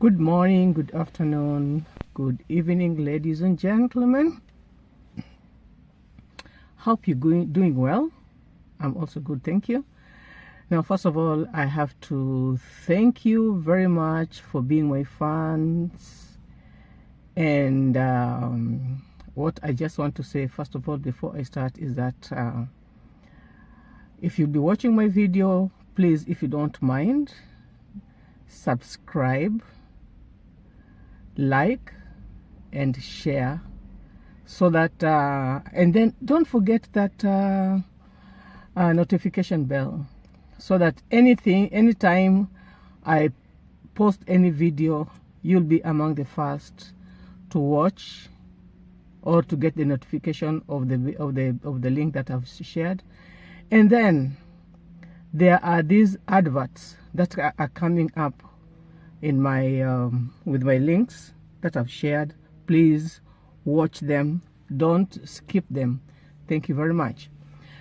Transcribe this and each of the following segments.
Good morning, good afternoon, good evening, ladies and gentlemen. Hope you're doing well. I'm also good, thank you. Now, first of all, I have to thank you very much for being my fans. And what I just want to say, first of all, before I start, is that if you'll be watching my video, please, if you don't mind, subscribe, like and share, so that and then don't forget that notification bell, so that anytime I post any video, you'll be among the first to watch or to get the notification of the link that I've shared. And then there are these adverts that are coming up in my with my links that I've shared. Please watch them, don't skip them. Thank you very much.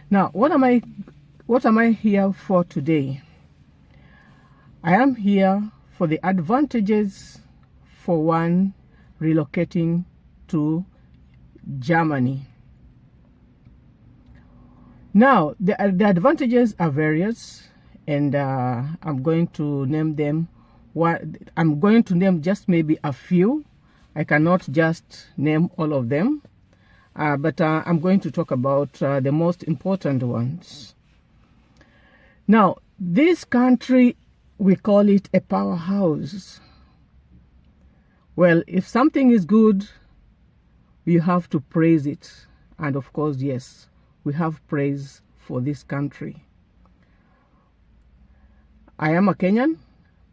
Now, what am I here for today? I am here for the advantages for one relocating to Germany. Now, the advantages are various, and I'm going to name them. I'm going to name just maybe a few. I cannot just name all of them, but I'm going to talk about the most important ones. Now, this country, we call it a powerhouse. Well, if something is good, you have to praise it. And of course, yes, we have praise for this country. I am a Kenyan,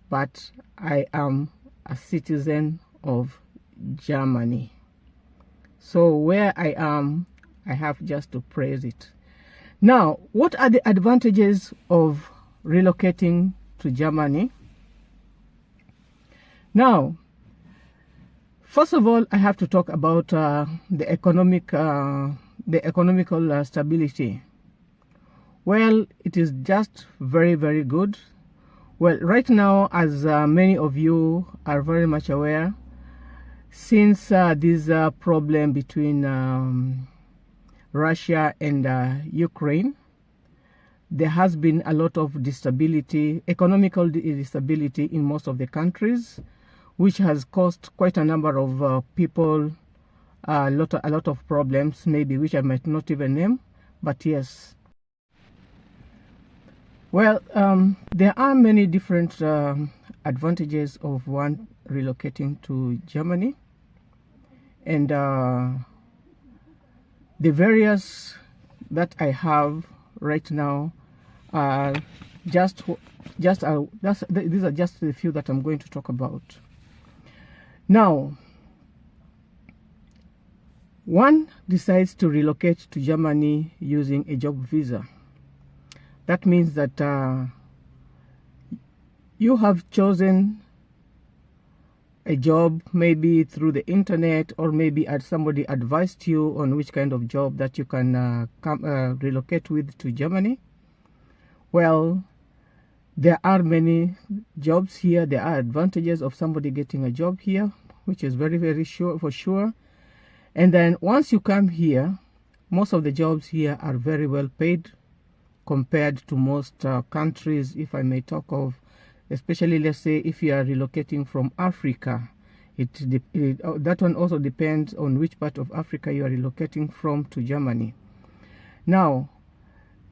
but I am a citizen of Germany. So where I am, I have just to praise it. Now, what are the advantages of relocating to Germany? Now, first of all, I have to talk about the economical stability. Well, it is just very, very good. Well, right now, as many of you are very much aware, since this problem between Russia and Ukraine, there has been a lot of instability, economical instability in most of the countries, which has caused quite a number of people a lot of problems, maybe, which I might not even name, but yes. Well, there are many different advantages of one relocating to Germany, and the various that I have right now are these are just the few that I'm going to talk about. Now, one decides to relocate to Germany using a job visa. That means that you have chosen a job maybe through the internet, or maybe somebody advised you on which kind of job that you can relocate with to Germany. Well, there are many jobs here. There are advantages of somebody getting a job here, which is very, very sure for sure. And then once you come here, most of the jobs here are very well paid compared to most countries, if I may talk of, especially, let's say, if you are relocating from Africa. That one also depends on which part of Africa you are relocating from to Germany. Now,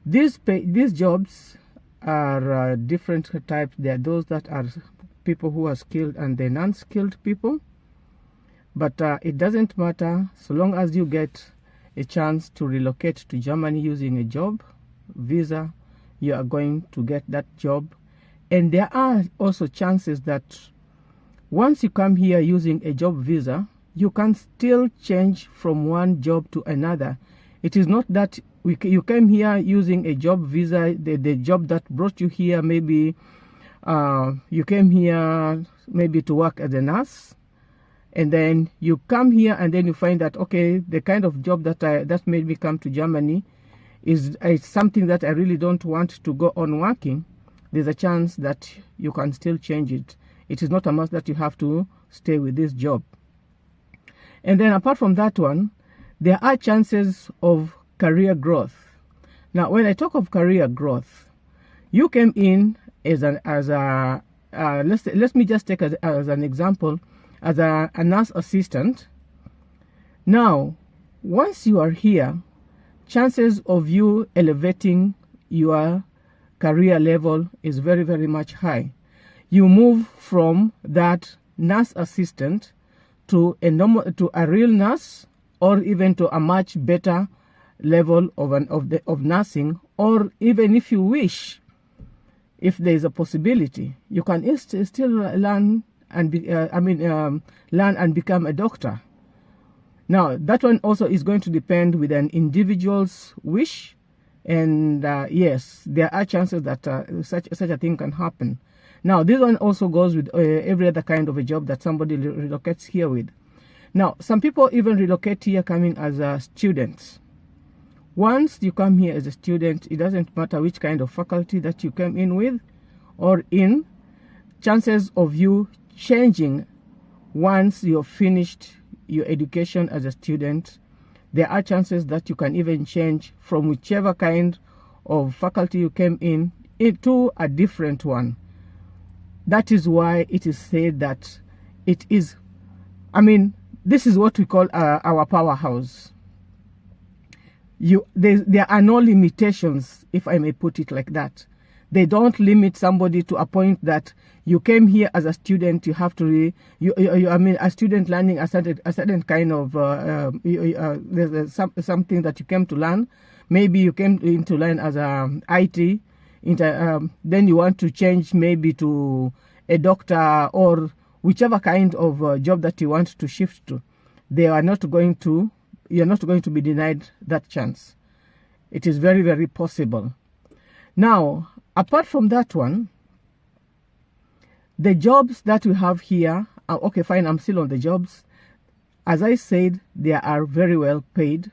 these jobs are different types. There are those that are people who are skilled and the non-skilled people. But it doesn't matter, so long as you get a chance to relocate to Germany using a job visa, you are going to get that job. And there are also chances that once you come here using a job visa, you can still change from one job to another. It is not that you came here using a job visa, the job that brought you here, maybe you came here maybe to work as a nurse, and then you come here and then you find that, okay, the kind of job that made me come to Germany is something that I really don't want to go on working. There's a chance that you can still change it. It is not a must that you have to stay with this job. And then apart from that one, there are chances of career growth. Now, when I talk of career growth, you came in let me just take as an example as a nurse assistant. Now, once you are here, chances of you elevating your career level is very, very much high. You move from that nurse assistant to a real nurse, or even to a much better level of nursing, or even if you wish, if there is a possibility, you can still learn and learn and become a doctor. Now, that one also is going to depend with an individual's wish, and yes, there are chances that such a thing can happen. Now, this one also goes with every other kind of a job that somebody relocates here with. Now, some people even relocate here coming as students. Once you come here as a student, it doesn't matter which kind of faculty that you came in with or in, chances of you changing once you've finished your education as a student, there are chances that you can even change from whichever kind of faculty you came in into a different one. That is why it is said that it is, this is what we call our powerhouse. There are no limitations, if I may put it like that. They don't limit somebody to a point that you came here as a student, you have to, a student learning a certain kind of, there's something that you came to learn. Maybe you came in to learn as a IT, then you want to change maybe to a doctor or whichever kind of job that you want to shift to. You're not going to be denied that chance. It is very, very possible. Now, apart from that one, the jobs that we have here, okay, fine, I'm still on the jobs. As I said, they are very well paid.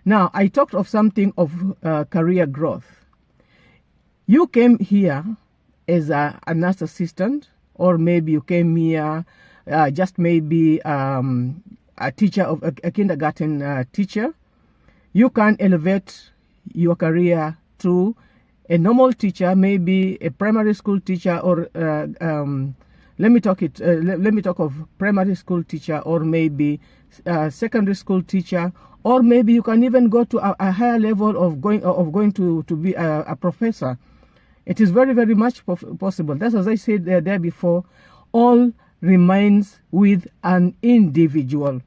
Now, I talked of something of career growth. You came here as a nurse assistant, or maybe you came here just maybe a teacher of a kindergarten teacher. You can elevate your career to a normal teacher, maybe a primary school teacher, or let me talk of primary school teacher, or maybe secondary school teacher, or maybe you can even go to a higher level of going to be a professor. It is very, very much possible. That's, as I said there before, all remains with an individual.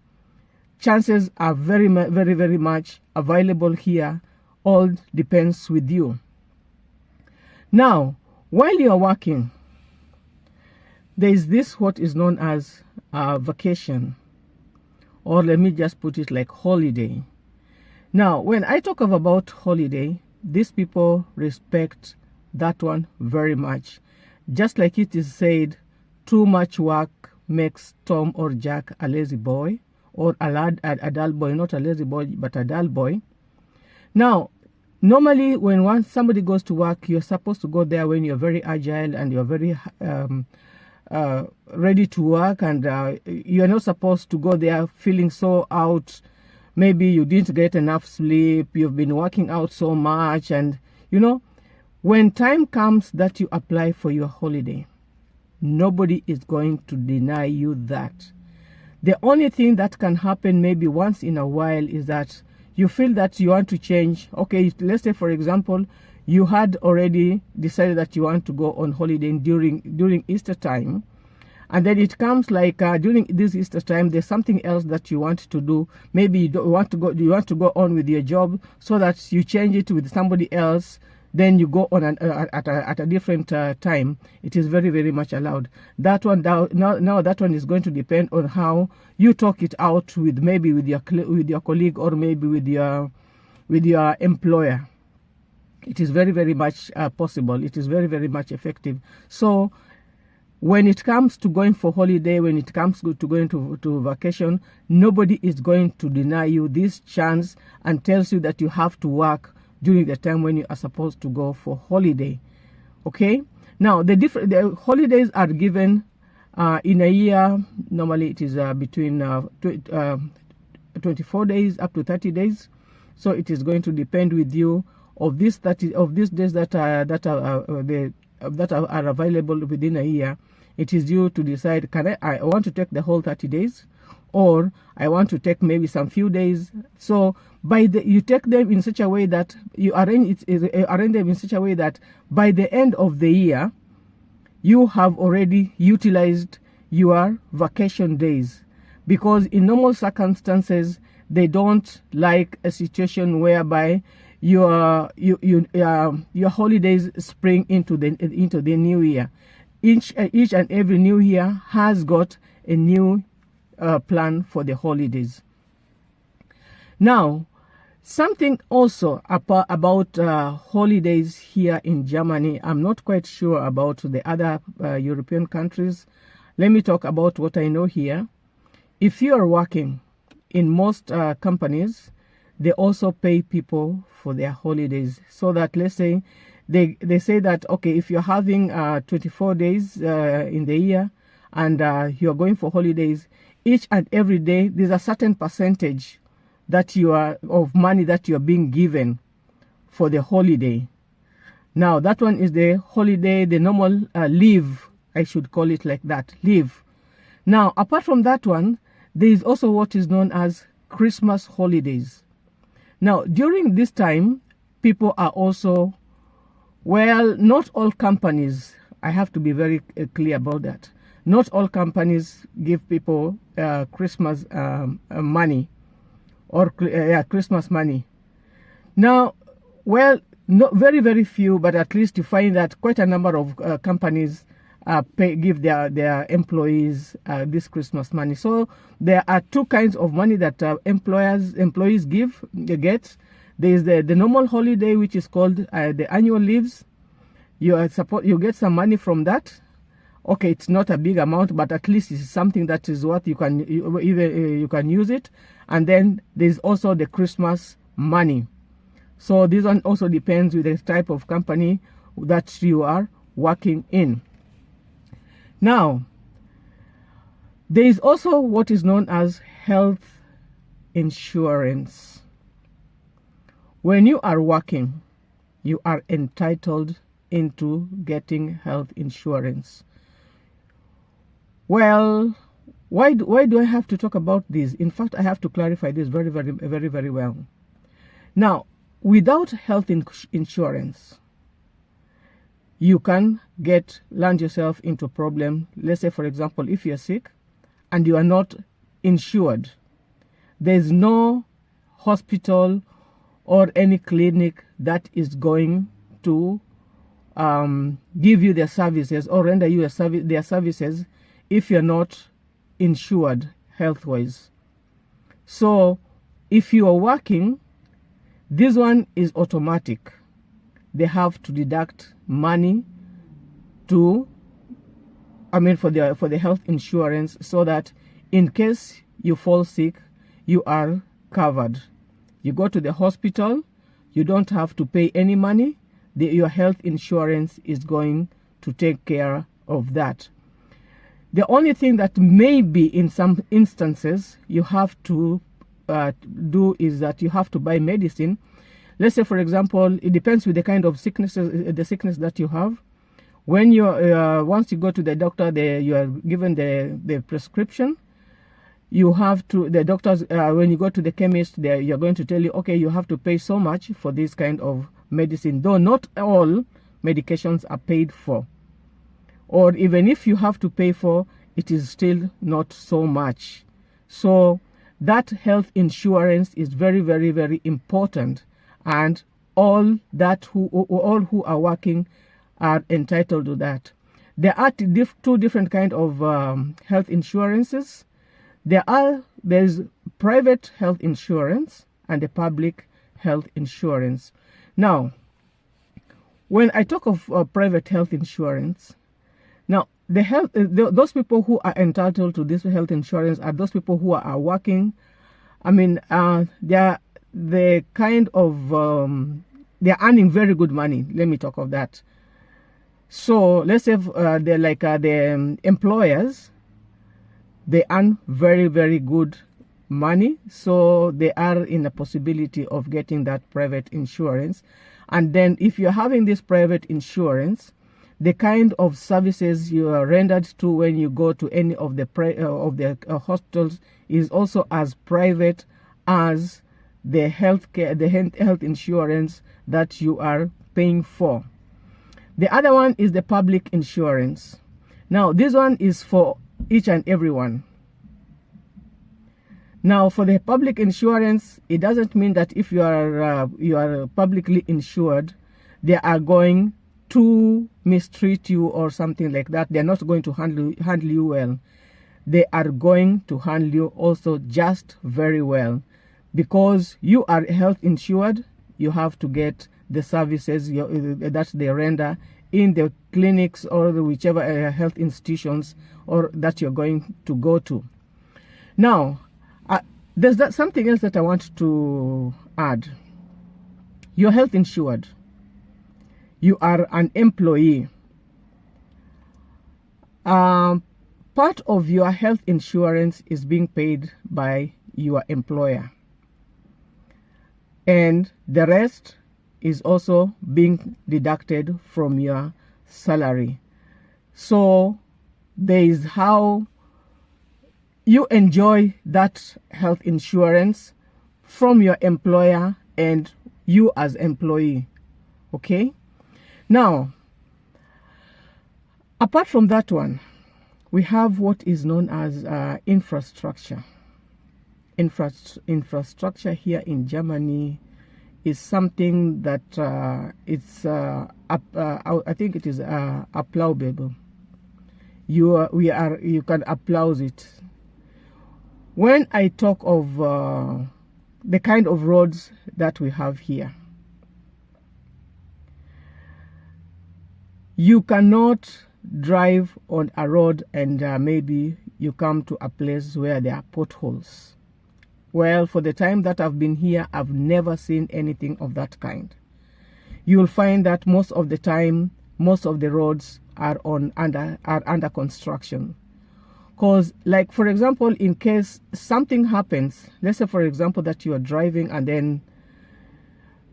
Chances are very, very, very much available here. All depends with you. Now, while you are working, there is this what is known as vacation, or let me just put it like holiday. Now, when I talk about holiday, these people respect that one very much. Just like it is said, too much work makes Tom or Jack a lazy boy, or a dull boy, not a lazy boy, but a dull boy. Now, normally when somebody goes to work, you're supposed to go there when you're very agile and you're very ready to work, and you're not supposed to go there feeling so out. Maybe you didn't get enough sleep, you've been working out so much, and when time comes that you apply for your holiday, nobody is going to deny you that. The only thing that can happen maybe once in a while is that you feel that you want to change. Okay, let's say, for example, you had already decided that you want to go on holiday during Easter time, and then it comes like during this Easter time, there's something else that you want to do. Maybe you want to go on with your job, so that you change it with somebody else. Then you go on at a different time. It is very, very much allowed. That one now that one is going to depend on how you talk it out with your colleague, or maybe with your employer. It is very, very much possible. It is very, very much effective. So when it comes to going for holiday, when it comes to going to vacation, nobody is going to deny you this chance and tells you that you have to work during the time when you are supposed to go for holiday. Okay, now the holidays are given In a year, normally it is between 24 days up to 30 days. So it is going to depend with you of these days that are available within a year. It is you to decide, I want to take the whole 30 days, or I want to take maybe some few days. So you take them in such a way that you arrange them in such a way that by the end of the year, you have already utilized your vacation days. Because in normal circumstances, they don't like a situation whereby your holidays spring into the new year. Each and every new year has got a new plan for the holidays. Now, something also about holidays here in Germany. I'm not quite sure about the other European countries. Let me talk about what I know here. If you are working in most companies, they also pay people for their holidays. So that, let's say, they say that, okay, if you're having 24 days in the year and you're going for holidays, each and every day there's a certain percentage that of money that you're being given for the holiday. Now that one is the holiday, the normal leave, I should call it like that, leave. Now apart from that one, there is also what is known as Christmas holidays. Now during this time, people are also, well, not all companies, I have to be very clear about that. Not all companies give people Christmas money or Christmas money. Now, well, not very, very few, but at least you find that quite a number of companies give their employees this Christmas money. So there are two kinds of money that employees get. There is the normal holiday, which is called the annual leaves. You get some money from that. Okay, it's not a big amount, but at least it's something that is worth you can use it. And then there's also the Christmas money. So this one also depends with the type of company that you are working in. Now, there is also what is known as health insurance. When you are working, you are entitled into getting health insurance. Well, why do I have to talk about this? In fact, I have to clarify this very, very, very, very well. Now, without health insurance, you can land yourself into a problem. Let's say, for example, if you're sick and you are not insured, there's no hospital or any clinic that is going to give you their services or render you their services if you're not insured health-wise. So if you are working, this one is automatic. They have to deduct money for the health insurance, so that in case you fall sick, you are covered. You go to the hospital, you don't have to pay any money. Your health insurance is going to take care of that. The only thing that maybe in some instances you have to do is that you have to buy medicine. Let's say, for example, it depends with the kind of sickness that you have. When once you go to the doctor, you are given the prescription. You have to, the doctors, when you go to the chemist, you're going to tell you, okay, you have to pay so much for this kind of medicine, though not all medications are paid for. Or even if you have to pay for, it is still not so much. So that health insurance is very, very, very important, and all who are working are entitled to that. There are two different kinds of health insurances. There's private health insurance and the public health insurance. Now, when I talk of private health insurance, now those people who are entitled to this health insurance are those people who are working. I mean, they're earning very good money. Let me talk of that. So let's say they're like the employers, they earn very, very good money, so they are in a possibility of getting that private insurance. And then if you're having this private insurance, the kind of services you are rendered to when you go to any of the hospitals is also as private as the health insurance that you are paying for. The other one is the public insurance. Now this one is for each and everyone. Now for the public insurance, it doesn't mean that if you are publicly insured, they are going to mistreat you or something like that. They're not going to handle you well. They are going to handle you also just very well, because you are health insured. You have to get the services that they render in the clinics or whichever health institutions or that you're going to go to. Now there's something else that I want to add. You're health insured. You are an employee. Part of your health insurance is being paid by your employer, and the rest is also being deducted from your salary. So there is how you enjoy that health insurance from your employer and you as employee. Okay, now apart from that one, we have what is known as infrastructure. Infrastructure here in Germany is something that I think it is applaudable. You can applaud it. When I talk of the kind of roads that we have here, you cannot drive on a road and maybe you come to a place where there are potholes. Well, for the time that I've been here, I've never seen anything of that kind. You'll find that most of the time, most of the roads are under construction. Because, like, for example, in case something happens, let's say, for example, that you are driving and then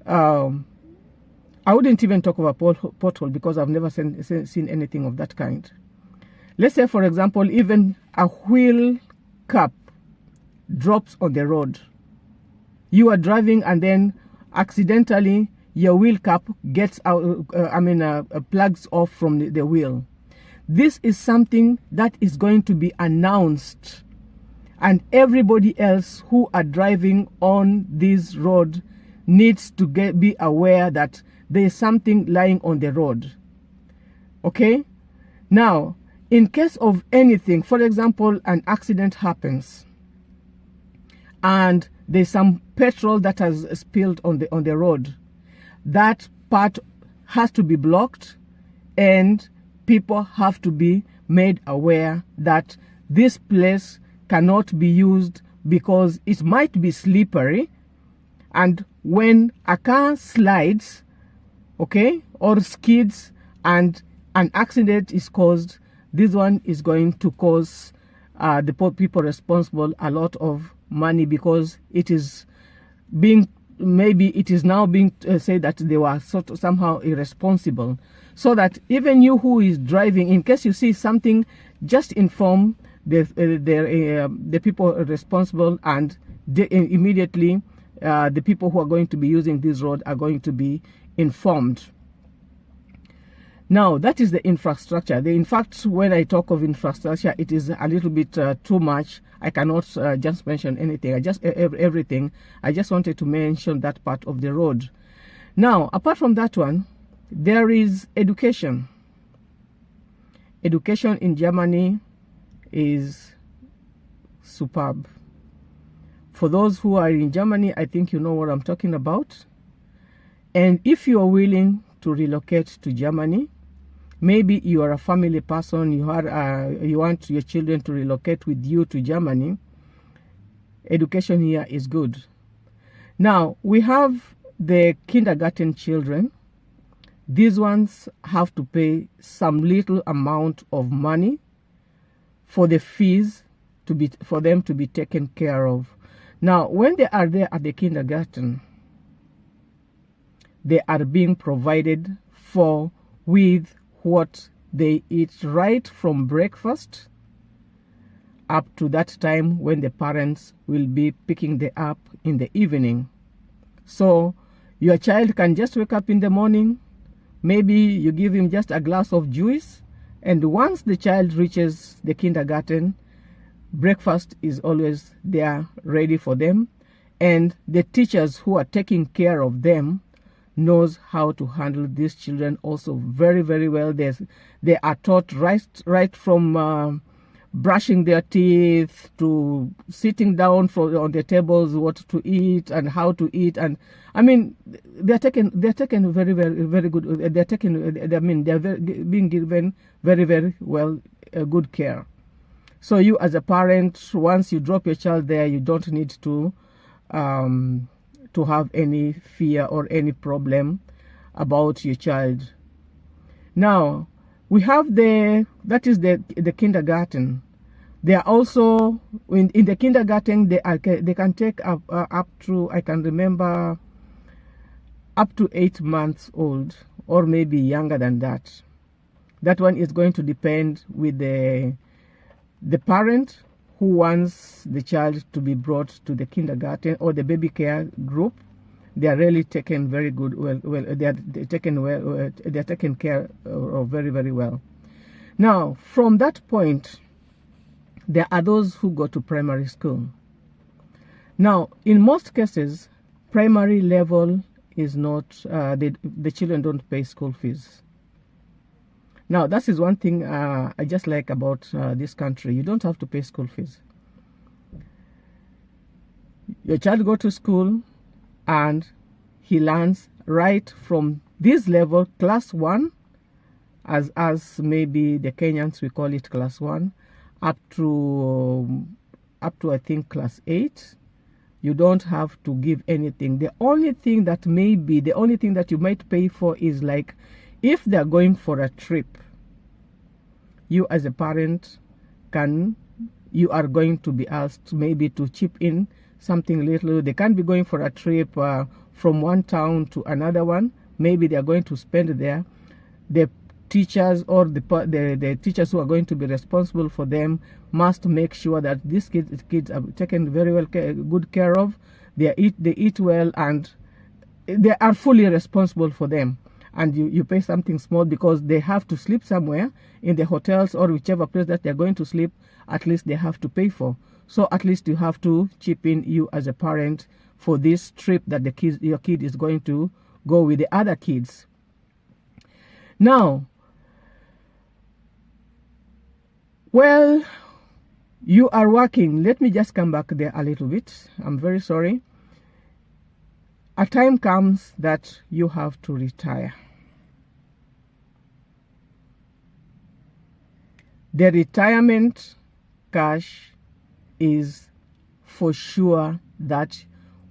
I wouldn't even talk about pothole because I've never seen anything of that kind. Let's say, for example, even a wheel cap drops on the road. You are driving and then accidentally your wheel cap gets out, plugs off from the wheel. This is something that is going to be announced, and everybody else who are driving on this road needs to be aware that there is something lying on the road. Okay? Now, in case of anything, for example, an accident happens and there's some petrol that has spilled on the road, that part has to be blocked, and people have to be made aware that this place cannot be used because it might be slippery, and when a car slides, okay, or skids and an accident is caused, this one is going to cause the people responsible a lot of money, because it is now being said that they were somehow irresponsible. So that even you who is driving, in case you see something, just inform the people responsible, and immediately the people who are going to be using this road are going to be informed. Now, that is the infrastructure. In fact, when I talk of infrastructure, it is a little bit too much. I cannot just mention anything. Everything. I just wanted to mention that part of the road. Now, apart from that one, there is education. Education in Germany is superb. For those who are in Germany, I think you know what I'm talking about. And if you are willing to relocate to Germany, maybe you are a family person, you want your children to relocate with you to Germany, education here is good. Now, we have the kindergarten children. these ones have to pay some little amount of money for the fees for them to be taken care of. Now, when they are there at the kindergarten, they are being provided for with what they eat right from breakfast up to that time when the parents will be picking them up in the evening. So your child can just wake up in the morning, maybe you give him just a glass of juice, and once the child reaches the kindergarten, breakfast is always there ready for them, and the teachers who are taking care of them knows how to handle these children also very, very well. They are taught right from brushing their teeth to sitting down on the tables, what to eat and how to eat. And I mean, they're taken very, very, very good. They're being given very, very well good care. So you as a parent, once you drop your child there, you don't need to have any fear or any problem about your child. Now, we have that is the kindergarten. They are also, in the kindergarten, they can take up to, I can remember, up to 8 months old, or maybe younger than that. That one is going to depend with the parent who wants the child to be brought to the kindergarten or the baby care group. They are really taken very good. They're taken care of very, very well. Now, from that point, there are those who go to primary school. Now, in most cases, primary level is not, the children don't pay school fees. Now, that is one thing I just like about this country. You don't have to pay school fees. Your child go to school and he learns right from this level, class 1, as maybe the Kenyans, we call it class 1, up to I think class 8. You don't have to give anything. The only thing that you might pay for is like, if they're going for a trip, you as a parent you are going to be asked maybe to chip in something little. They can't be going for a trip from one town to another one. Maybe they are going to spend there. The teachers or the teachers who are going to be responsible for them must make sure that these kids are taken very well good care of. They eat well, and they are fully responsible for them. And you pay something small because they have to sleep somewhere in the hotels or whichever place that they're going to sleep. At least they have to pay for. So at least you have to chip in, you as a parent, for this trip that your kid is going to go with the other kids. Now, well, you are working. Let me just come back there a little bit. I'm very sorry. A time comes that you have to retire. The retirement cash is for sure that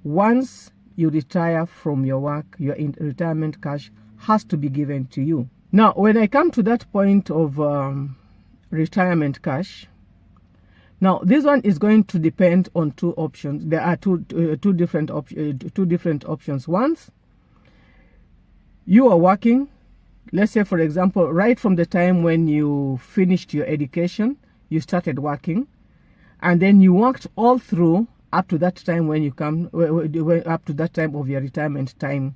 once you retire from your work, your retirement cash has to be given to you. Now, when I come to that point of retirement cash, now this one is going to depend on two options. There are two different options. Once you are working, let's say for example, right from the time when you finished your education, you started working, and then you worked all through up to that time when you up to that time of your retirement time.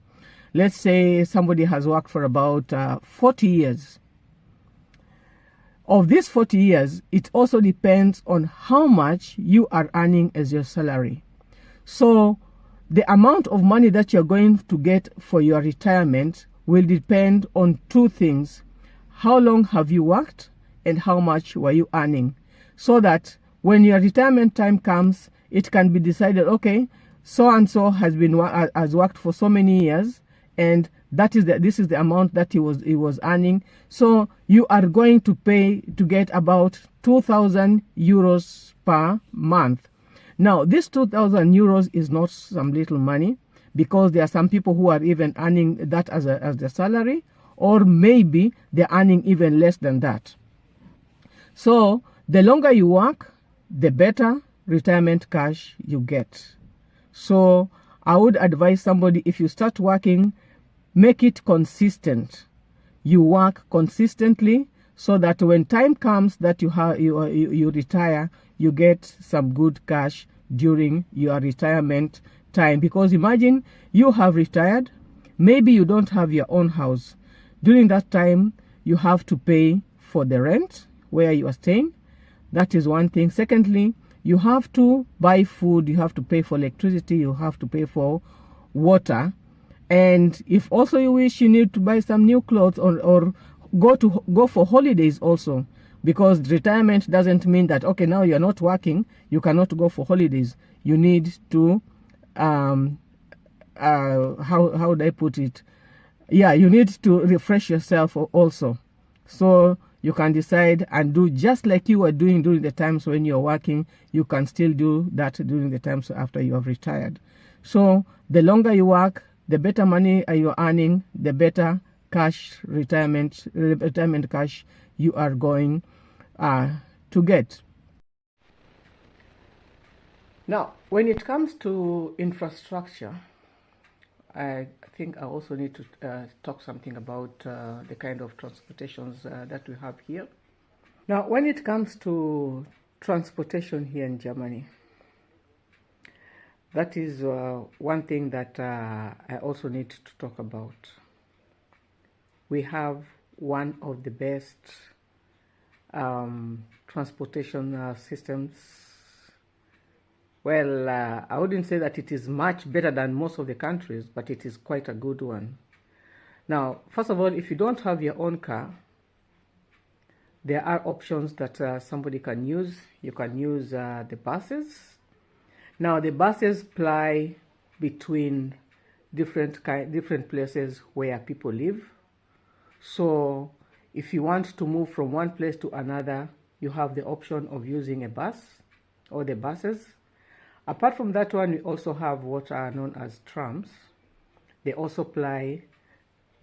Let's say somebody has worked for about 40 years. Of these 40 years, it also depends on how much you are earning as your salary. So the amount of money that you're going to get for your retirement will depend on two things. How long have you worked and how much were you earning? So that when your retirement time comes, it can be decided, okay, so-and-so has worked for so many years, and this is the amount that he was earning. So you are going to pay to get about 2,000 euros per month. Now, this 2,000 euros is not some little money, because there are some people who are even earning that as their salary, or maybe they're earning even less than that. So the longer you work, the better retirement cash you get. So I would advise somebody, if you start working, make it consistent. You work consistently so that when time comes that you retire, you get some good cash during your retirement time. Because imagine you have retired, maybe you don't have your own house. During that time, you have to pay for the rent where you are staying. That is one thing. Secondly, you have to buy food, you have to pay for electricity, you have to pay for water. And if also you wish, you need to buy some new clothes or go for holidays also. Because retirement doesn't mean that, okay, now you're not working, you cannot go for holidays. You need to, how would I put it? Yeah, you need to refresh yourself also. So you can decide and do just like you were doing during the times when you're working. You can still do that during the times after you have retired. So the longer you work, the better money you're earning, the better cash retirement cash you are going to get. Now, when it comes to infrastructure, I think I also need to talk something about the kind of transportations that we have here. Now, when it comes to transportation here in Germany, that is one thing that I also need to talk about. We have one of the best transportation systems. Well, I wouldn't say that it is much better than most of the countries, but it is quite a good one. Now, first of all, if you don't have your own car, there are options that somebody can use. You can use the buses. Now, the buses ply between different places where people live. So, if you want to move from one place to another, you have the option of using a bus or the buses. Apart from that one, we also have what are known as trams. They also ply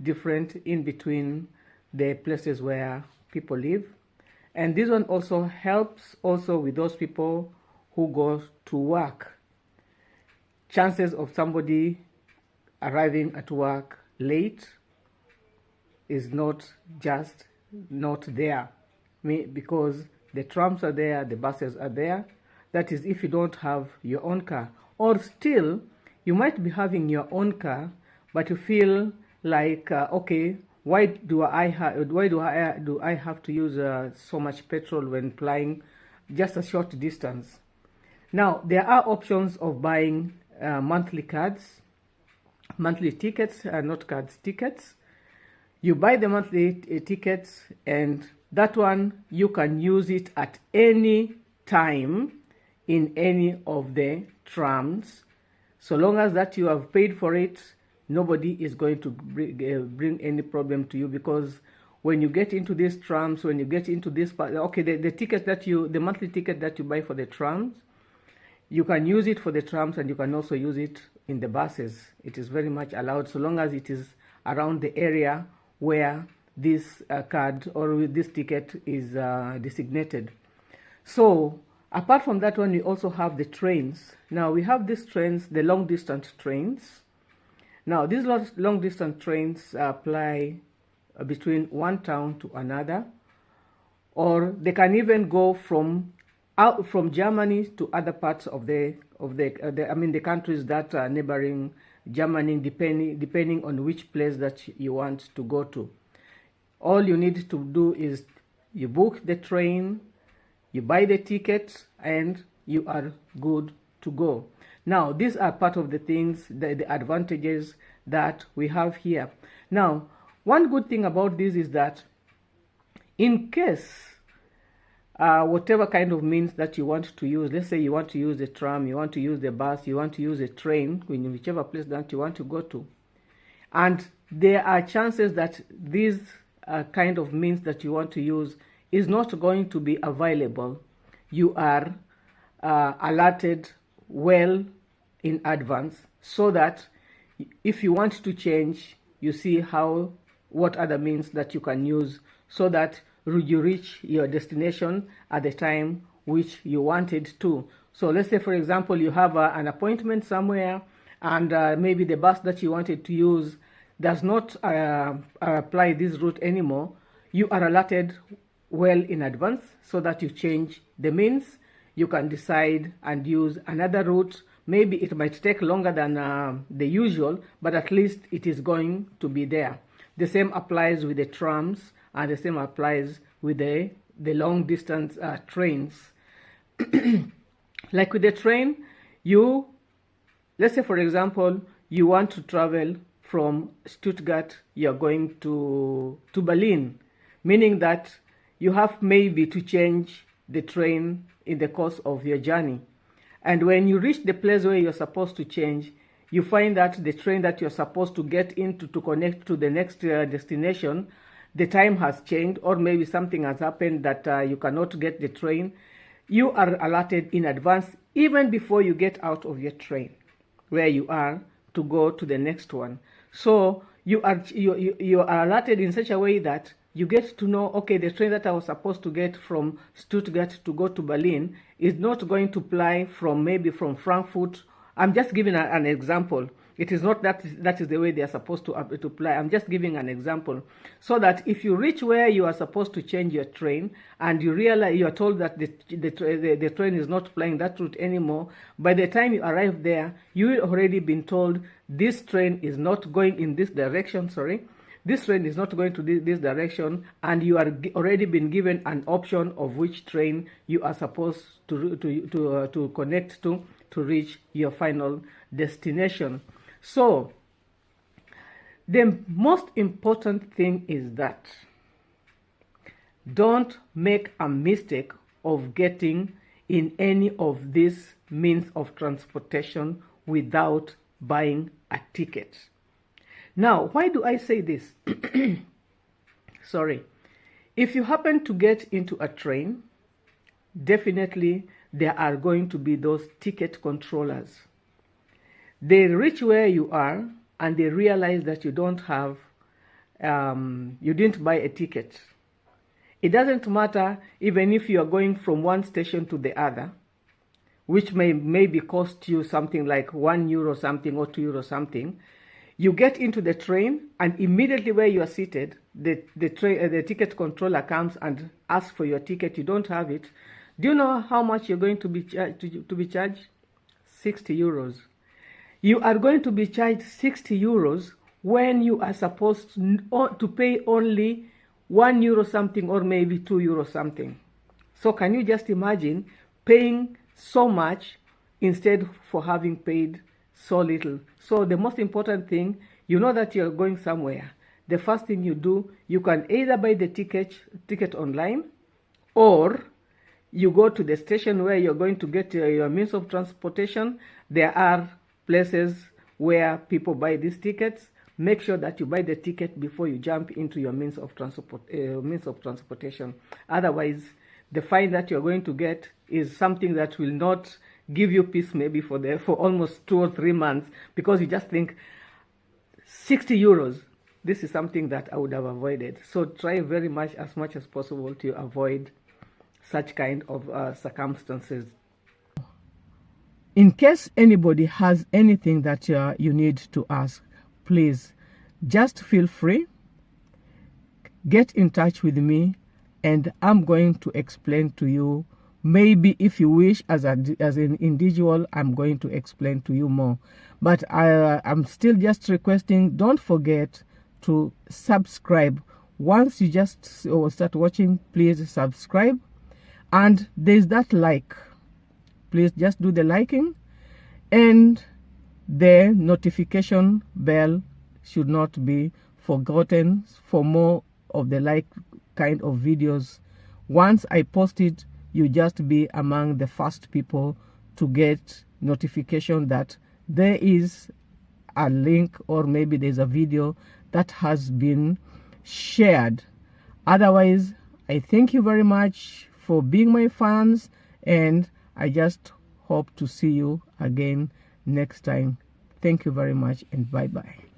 different in between the places where people live. And this one also helps also with those people who go to work. Chances of somebody arriving at work late is not there, because the trams are there, the buses are there. That is if you don't have your own car. Or still, you might be having your own car, but you feel like, okay, why do I have to use so much petrol when flying just a short distance? Now, there are options of buying monthly tickets, not cards, tickets. You buy the monthly tickets, and that one, you can use it at any time in any of the trams. So long as that you have paid for it, nobody is going to bring any problem to you, because when you get into these trams, when you get into this part, okay, the monthly ticket that you buy for the trams, you can use it for the trams, and you can also use it in the buses. It is very much allowed, so long as it is around the area where this card or this ticket is designated. So apart from that one, we also have the trains. Now we have these trains, the long distance trains. Now these long distance trains ply between one town to another, or they can even go from Germany to other parts of the countries that are neighboring Germany, depending on which place that you want to go to. All you need to do is you book the train, you buy the ticket, and you are good to go. Now, these are part of the things, the advantages that we have here. Now, one good thing about this is that in case whatever kind of means that you want to use, let's say you want to use the tram, you want to use the bus, you want to use a train, in whichever place that you want to go to, and there are chances that these kind of means that you want to use is not going to be available, you are alerted well in advance, so that if you want to change, you see how what other means that you can use so that you reach your destination at the time which you wanted to. So let's say, for example, you have an appointment somewhere, and maybe the bus that you wanted to use does not apply this route anymore. You are alerted well in advance so that you change the means. You can decide and use another route. Maybe it might take longer than the usual, but at least it is going to be there. The same applies with the trams, and the same applies with the long distance trains. Like with the train, let's say, for example, you want to travel from Stuttgart, you're going to Berlin, meaning that you have maybe to change the train in the course of your journey. And when you reach the place where you're supposed to change, you find that the train that you're supposed to get into to connect to the next destination, the time has changed, or maybe something has happened that you cannot get the train. You are alerted in advance, even before you get out of your train where you are to go to the next one. So you are alerted in such a way that you get to know, okay, the train that I was supposed to get from Stuttgart to go to Berlin is not going to ply from maybe from Frankfurt. I'm just giving an example. It is not that is the way they are supposed to apply. I'm just giving an example, so that if you reach where you are supposed to change your train and you realize, you are told that the train is not plying that route anymore, by the time you arrive there, you will already been told this train is not going in this direction. This train is not going to this direction, and you are already been given an option of which train you are supposed to connect to reach your final destination. So the most important thing is that don't make a mistake of getting in any of these means of transportation without buying a ticket. Now, why do I say this? Sorry. If you happen to get into a train, definitely there are going to be those ticket controllers. They reach where you are and they realize that you don't have, you didn't buy a ticket. It doesn't matter even if you are going from one station to the other, which may maybe cost you something like €1 something or €2 something. You get into the train, and immediately where you are seated, the ticket controller comes and asks for your ticket. You don't have it. Do you know how much you're going to be charged? €60. You are going to be charged €60 when you are supposed to pay only €1 something or maybe €2 something. So can you just imagine paying so much instead for having paid so little? So the most important thing, you know that you're going somewhere. The first thing you do, you can either buy the ticket online, or you go to the station where you're going to get your means of transportation. There are places where people buy these tickets. Make sure that you buy the ticket before you jump into your means of transportation. Otherwise, the fine that you're going to get is something that will not give you peace maybe for almost 2 or 3 months, because you just think €60. This is something that I would have avoided. So try very much as possible to avoid such kind of circumstances. In case anybody has anything that you need to ask, please just feel free, get in touch with me, and I'm going to explain to you. Maybe if you wish, as an individual, I'm going to explain to you more. But I'm still just requesting, don't forget to subscribe. Once you just start watching, please subscribe. And there's that like. Please just do the liking, and the notification bell should not be forgotten for more of the like kind of videos. Once I post it, you just be among the first people to get notification that there is a link, or maybe there's a video that has been shared. Otherwise, I thank you very much for being my fans, and I just hope to see you again next time. Thank you very much, and bye-bye.